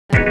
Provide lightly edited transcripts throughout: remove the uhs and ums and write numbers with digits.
Friend,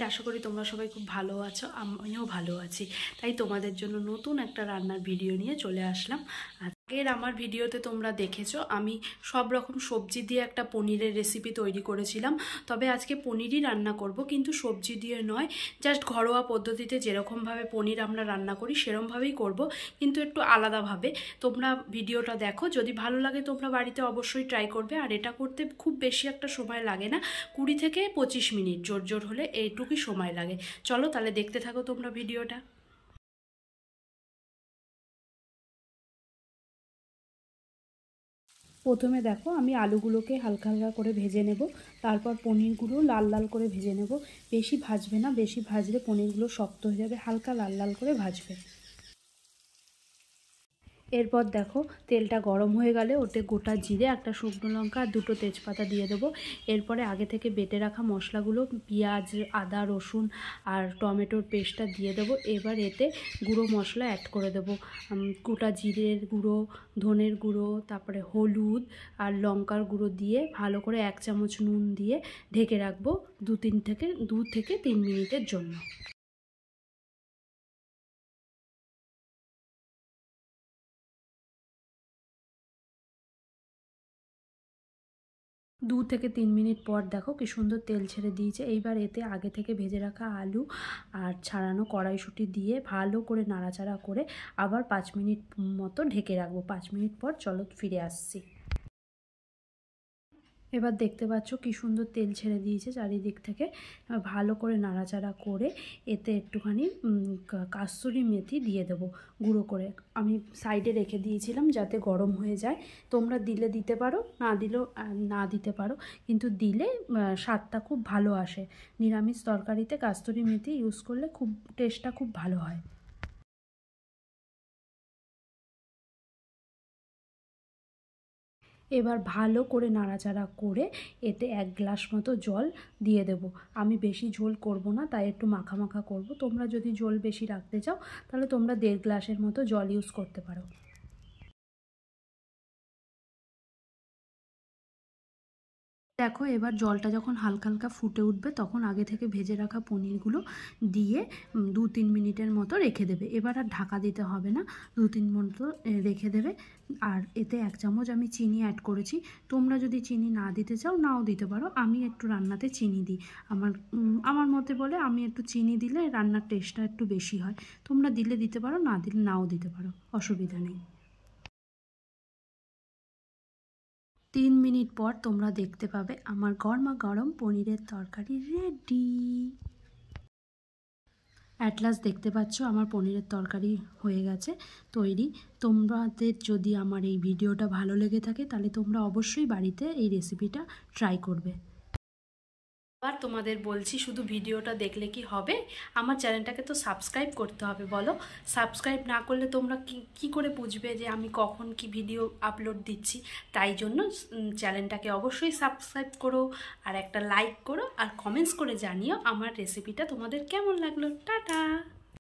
আশা করি তোমরা সবাই খুব ভালো আছো। আমিও ভালো আছি। তাই তোমাদের জন্য নতুন একটা রান্নার ভিডিও নিয়ে চলে আসলাম। আগের আমার ভিডিওতে তোমরা দেখেছো আমি সব রকম সবজি দিয়ে একটা পনিরের রেসিপি তৈরি করেছিলাম। তবে আজকে পনিরই রান্না করব, কিন্তু সবজি দিয়ে নয়, জাস্ট ঘরোয়া পদ্ধতিতে যেরকমভাবে পনির আমরা রান্না করি সেরকমভাবেই করব, কিন্তু একটু আলাদাভাবে। তোমরা ভিডিওটা দেখো, যদি ভালো লাগে তোমরা বাড়িতে অবশ্যই ট্রাই করবে। আর এটা করতে খুব বেশি একটা সময় লাগে না, 20 থেকে 25 মিনিট জোর জোর হলে এইটুকুই সময় লাগে। চলো তাহলে দেখতে থাকো তোমরা ভিডিওটা। প্রথমে দেখো, আমি আলুগুলোকে হালকা হালকা করে ভেজে নেব, তারপর পনিরগুলো লাল লাল করে ভেজে নেব। বেশি ভাজবে না, বেশি ভাজলে পনিরগুলো শক্ত হয়ে যাবে, হালকা লাল লাল করে ভাজবে। এরপর দেখো, তেলটা গরম হয়ে গেলে ওতে গোটা জিরে, একটা শুকনো লঙ্কা আর 2টো তেজপাতা দিয়ে দেবো। এরপরে আগে থেকে বেটে রাখা মশলাগুলো, পেঁয়াজ, আদা, রসুন আর টমেটোর পেস্টটা দিয়ে দেবো। এবার এতে গুঁড়ো মশলা অ্যাড করে দেবো। গোটা জিরের গুঁড়ো, ধনের গুঁড়ো, তারপরে হলুদ আর লঙ্কার গুঁড়ো দিয়ে ভালো করে 1 চামচ নুন দিয়ে ঢেকে রাখবো 2 থেকে 3 মিনিটের জন্য। দু থেকে 3 মিনিট পর দেখো কি সুন্দর তেল ছেড়ে দিয়েছে। এইবার এতে আগে থেকে ভেজে রাখা আলু আর ছাড়ানো কড়াইশুঁটি দিয়ে ভালো করে নাড়াচাড়া করে আবার 5 মিনিট মতো ঢেকে রাখবো। 5 মিনিট পর চলো ফিরে আসছি। এবার দেখতে পাচ্ছ কি সুন্দর তেল ছেড়ে দিয়েছে চারিদিক থেকে। ভালো করে নাড়াচাড়া করে এতে একটুখানি কাসুরি মেথি দিয়ে দেবো গুঁড়ো করে। আমি সাইডে রেখে দিয়েছিলাম যাতে গরম হয়ে যায়। তোমরা দিলে দিতে পারো, না দিলেও না দিতে পারো, কিন্তু দিলে স্বাদটা খুব ভালো আসে। নিরামিষ তরকারিতে কাসুরি মেথি ইউজ করলে খুব টেস্টটা খুব ভালো হয়। এবার ভালো করে নাড়াচাড়া করে এতে 1 গ্লাস মতো জল দিয়ে দেব। আমি বেশি ঝোল করব না, তাই একটু মাখা মাখা করব। তোমরা যদি ঝোল বেশি রাখতে চাও তাহলে তোমরা 1.5 গ্লাসের মতো জল ইউজ করতে পারো। দেখো, এবার জলটা যখন হালকা হালকা ফুটে উঠবে তখন আগে থেকে ভেজে রাখা পনিরগুলো দিয়ে 2-3 মিনিটের মতো রেখে দেবে। এবার আর ঢাকা দিতে হবে না, 2-3 মিনিট রেখে দেবে। আর এতে 1 চামচ আমি চিনি অ্যাড করেছি। তোমরা যদি চিনি না দিতে চাও নাও দিতে পারো। আমি একটু রান্নাতে চিনি দিই, আমার মতে বলে আমি একটু চিনি দিলে রান্নার টেস্টটা একটু বেশি হয়। তোমরা দিলে দিতে পারো, না দিলে নাও দিতে পারো, অসুবিধা নেই। 3 মিনিট পর তোমরা দেখতে পাবে আমার গরমা গরম পনিরের তরকারি রেডি। অ্যাট লাস্ট দেখতে পাচ্ছ আমার পনিরের তরকারি হয়ে গেছে তৈরি। তোমাদের যদি আমার এই ভিডিওটা ভালো লেগে থাকে তাহলে তোমরা অবশ্যই বাড়িতে এই রেসিপিটা ট্রাই করবে। আবার তোমাদের বলছি, শুধু ভিডিওটা দেখলে কি হবে? আমার চ্যানেলটাকে তো সাবস্ক্রাইব করতে হবে, বলো। সাবস্ক্রাইব না করলে তোমরা কি করে বুঝবে যে আমি কখন কি ভিডিও আপলোড দিচ্ছি? তাই জন্য চ্যানেলটাকে অবশ্যই সাবস্ক্রাইব করো, আর একটা লাইক করো, আর কমেন্টস করে জানিও আমার রেসিপিটা তোমাদের কেমন লাগলো। টাটা।